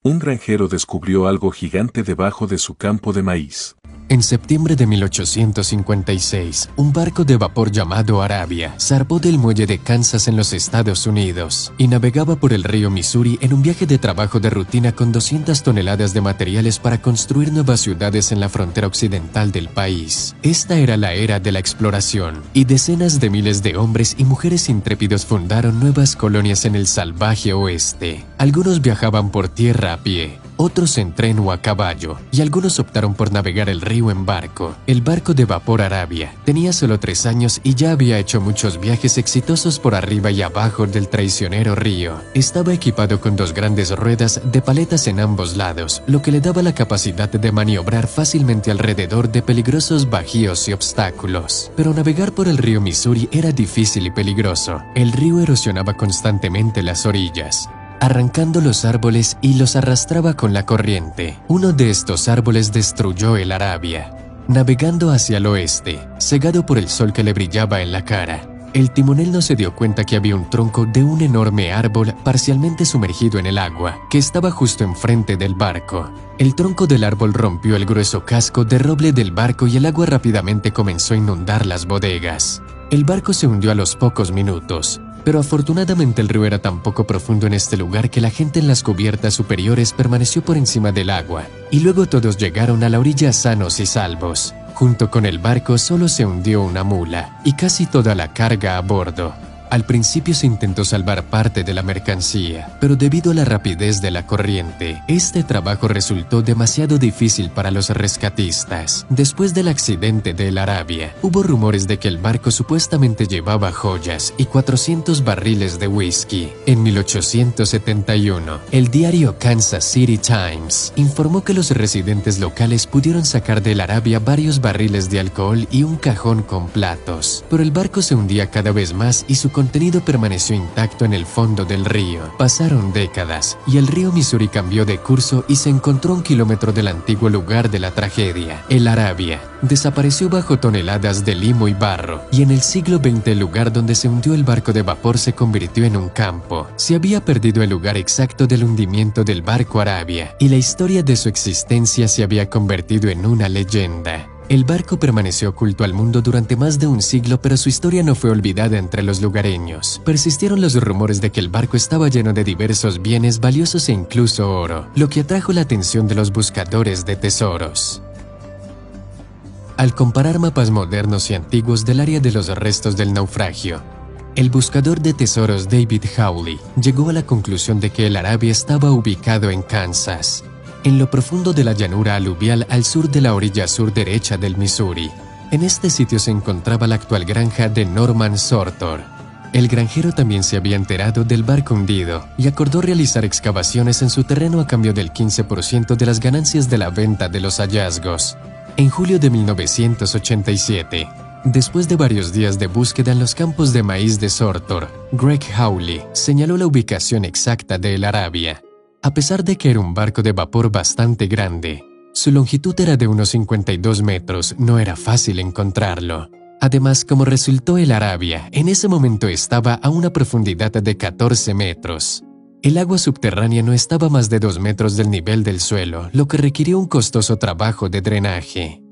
Un granjero descubrió algo gigante debajo de su campo de maíz. En septiembre de 1856, un barco de vapor llamado Arabia zarpó del muelle de Kansas en los Estados Unidos y navegaba por el río Missouri en un viaje de trabajo de rutina con 200 toneladas de materiales para construir nuevas ciudades en la frontera occidental del país. Esta era la era de la exploración, y decenas de miles de hombres y mujeres intrépidos fundaron nuevas colonias en el salvaje oeste. Algunos viajaban por tierra a pie, otros en tren o a caballo, y algunos optaron por navegar el río en barco. El barco de vapor Arabia tenía solo 3 años y ya había hecho muchos viajes exitosos por arriba y abajo del traicionero río. Estaba equipado con 2 grandes ruedas de paletas en ambos lados, lo que le daba la capacidad de maniobrar fácilmente alrededor de peligrosos bajíos y obstáculos. Pero navegar por el río Missouri era difícil y peligroso. El río erosionaba constantemente las orillas, arrancando los árboles y los arrastraba con la corriente. Uno de estos árboles destruyó el Arabia. Navegando hacia el oeste, cegado por el sol que le brillaba en la cara, el timonel no se dio cuenta que había un tronco de un enorme árbol parcialmente sumergido en el agua, que estaba justo enfrente del barco. El tronco del árbol rompió el grueso casco de roble del barco y el agua rápidamente comenzó a inundar las bodegas. El barco se hundió a los pocos minutos, pero afortunadamente el río era tan poco profundo en este lugar que la gente en las cubiertas superiores permaneció por encima del agua, y luego todos llegaron a la orilla sanos y salvos. Junto con el barco solo se hundió una mula y casi toda la carga a bordo. Al principio se intentó salvar parte de la mercancía, pero debido a la rapidez de la corriente, este trabajo resultó demasiado difícil para los rescatistas. Después del accidente del Arabia, hubo rumores de que el barco supuestamente llevaba joyas y 400 barriles de whisky. En 1871, el diario Kansas City Times informó que los residentes locales pudieron sacar del Arabia varios barriles de alcohol y un cajón con platos, pero el barco se hundía cada vez más y su contenido permaneció intacto en el fondo del río. Pasaron décadas y el río Missouri cambió de curso y se encontró a 1 kilómetro del antiguo lugar de la tragedia. El Arabia desapareció bajo toneladas de limo y barro, y en el siglo XX el lugar donde se hundió el barco de vapor se convirtió en un campo. Se había perdido el lugar exacto del hundimiento del barco Arabia, y la historia de su existencia se había convertido en una leyenda. El barco permaneció oculto al mundo durante más de un siglo, pero su historia no fue olvidada entre los lugareños. Persistieron los rumores de que el barco estaba lleno de diversos bienes valiosos e incluso oro, lo que atrajo la atención de los buscadores de tesoros. Al comparar mapas modernos y antiguos del área de los restos del naufragio, el buscador de tesoros David Hawley llegó a la conclusión de que el Arabia estaba ubicado en Kansas, en lo profundo de la llanura aluvial al sur de la orilla sur derecha del Missouri. En este sitio se encontraba la actual granja de Norman Sortor. El granjero también se había enterado del barco hundido y acordó realizar excavaciones en su terreno a cambio del 15% de las ganancias de la venta de los hallazgos. En julio de 1987, después de varios días de búsqueda en los campos de maíz de Sortor, Greg Hawley señaló la ubicación exacta de el Arabia. A pesar de que era un barco de vapor bastante grande, su longitud era de unos 52 metros, no era fácil encontrarlo. Además, como resultó el Arabia, en ese momento estaba a una profundidad de 14 metros. El agua subterránea no estaba más de 2 metros del nivel del suelo, lo que requirió un costoso trabajo de drenaje.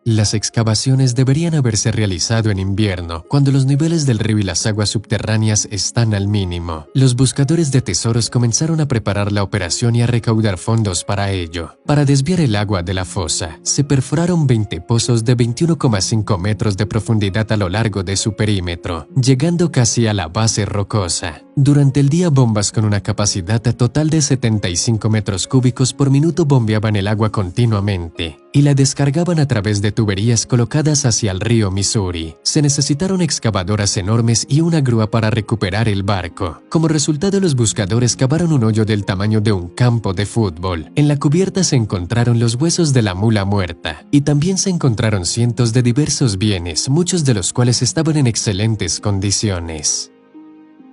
Las excavaciones deberían haberse realizado en invierno, cuando los niveles del río y las aguas subterráneas están al mínimo. Los buscadores de tesoros comenzaron a preparar la operación y a recaudar fondos para ello. Para desviar el agua de la fosa, se perforaron 20 pozos de 21,5 metros de profundidad a lo largo de su perímetro, llegando casi a la base rocosa. Durante el día, bombas con una capacidad total de 75 metros cúbicos por minuto bombeaban el agua continuamente y la descargaban a través de tuberías colocadas hacia el río Missouri. Se necesitaron excavadoras enormes y una grúa para recuperar el barco. Como resultado, los buscadores cavaron un hoyo del tamaño de un campo de fútbol. En la cubierta se encontraron los huesos de la mula muerta y también se encontraron cientos de diversos bienes, muchos de los cuales estaban en excelentes condiciones.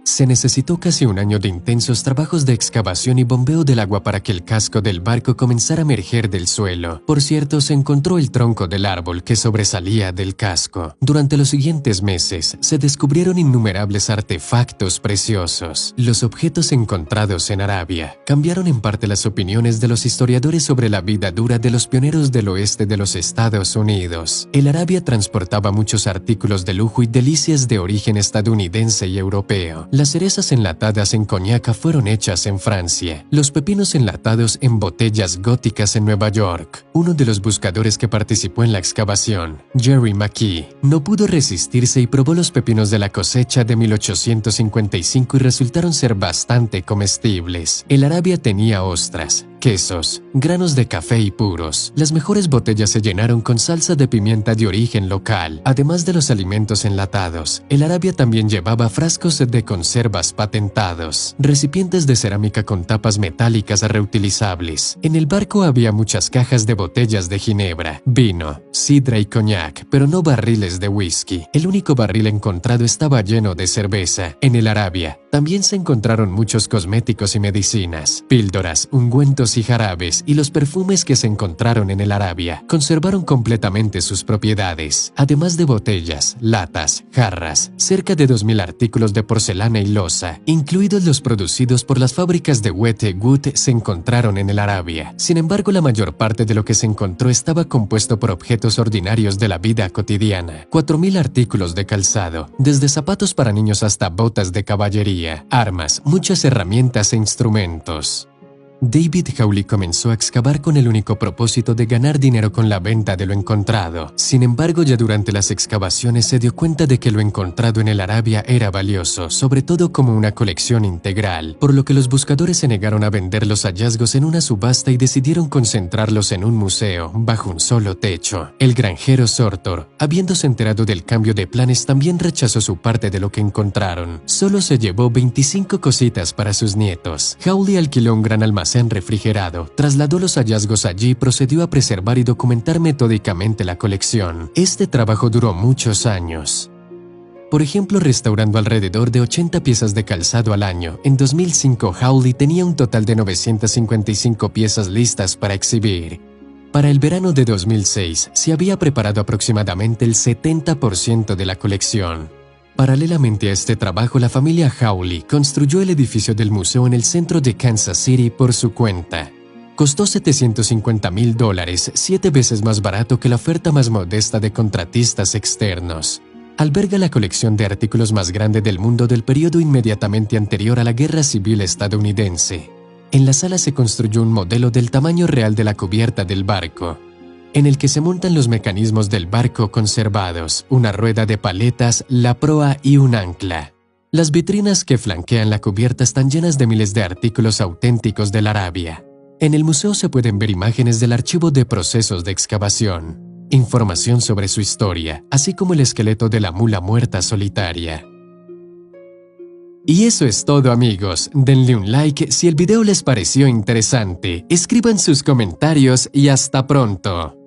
Se necesitó casi un año de intensos trabajos de excavación y bombeo del agua para que el casco del barco comenzara a emerger del suelo. Por cierto, se encontró el tronco del árbol que sobresalía del casco. Durante los siguientes meses, se descubrieron innumerables artefactos preciosos. Los objetos encontrados en Arabia cambiaron en parte las opiniones de los historiadores sobre la vida dura de los pioneros del oeste de los Estados Unidos. El Arabia transportaba muchos artículos de lujo y delicias de origen estadounidense y europeo. Las cerezas enlatadas en coñac fueron hechas en Francia, los pepinos enlatados en botellas góticas en Nueva York. Uno de los buscadores que participó en la excavación, Jerry McKee, no pudo resistirse y probó los pepinos de la cosecha de 1855 y resultaron ser bastante comestibles. El Arabia tenía ostras, quesos, granos de café y puros. Las mejores botellas se llenaron con salsa de pimienta de origen local. Además de los alimentos enlatados, el Arabia también llevaba frascos de conservas patentados, recipientes de cerámica con tapas metálicas reutilizables. En el barco había muchas cajas de botellas de ginebra, vino, sidra y coñac, pero no barriles de whisky. El único barril encontrado estaba lleno de cerveza. En el Arabia también se encontraron muchos cosméticos y medicinas, píldoras, ungüentos y jarabes, y los perfumes que se encontraron en el Arabia conservaron completamente sus propiedades. Además de botellas, latas, jarras, cerca de 2000 artículos de porcelana y loza, incluidos los producidos por las fábricas de Wetwood, se encontraron en el Arabia. Sin embargo, la mayor parte de lo que se encontró estaba compuesto por objetos ordinarios de la vida cotidiana. 4000 artículos de calzado, desde zapatos para niños hasta botas de caballería, armas, muchas herramientas e instrumentos. David Hawley comenzó a excavar con el único propósito de ganar dinero con la venta de lo encontrado. Sin embargo, ya durante las excavaciones se dio cuenta de que lo encontrado en el Arabia era valioso, sobre todo como una colección integral, por lo que los buscadores se negaron a vender los hallazgos en una subasta y decidieron concentrarlos en un museo, bajo un solo techo. El granjero Sortor, habiéndose enterado del cambio de planes, también rechazó su parte de lo que encontraron. Solo se llevó 25 cositas para sus nietos. Hawley alquiló un gran almacén refrigerado, trasladó los hallazgos allí y procedió a preservar y documentar metódicamente la colección. Este trabajo duró muchos años. Por ejemplo, restaurando alrededor de 80 piezas de calzado al año. En 2005, Hawley tenía un total de 955 piezas listas para exhibir. Para el verano de 2006, se había preparado aproximadamente el 70% de la colección. Paralelamente a este trabajo, la familia Hawley construyó el edificio del museo en el centro de Kansas City por su cuenta. Costó $750,000, 7 veces más barato que la oferta más modesta de contratistas externos. Alberga la colección de artículos más grande del mundo del periodo inmediatamente anterior a la Guerra Civil estadounidense. En la sala se construyó un modelo del tamaño real de la cubierta del barco, en el que se montan los mecanismos del barco conservados, una rueda de paletas, la proa y un ancla. Las vitrinas que flanquean la cubierta están llenas de miles de artículos auténticos de la Arabia. En el museo se pueden ver imágenes del archivo de procesos de excavación, información sobre su historia, así como el esqueleto de la mula muerta solitaria. Y eso es todo, amigos. Denle un like si el video les pareció interesante, escriban sus comentarios y hasta pronto.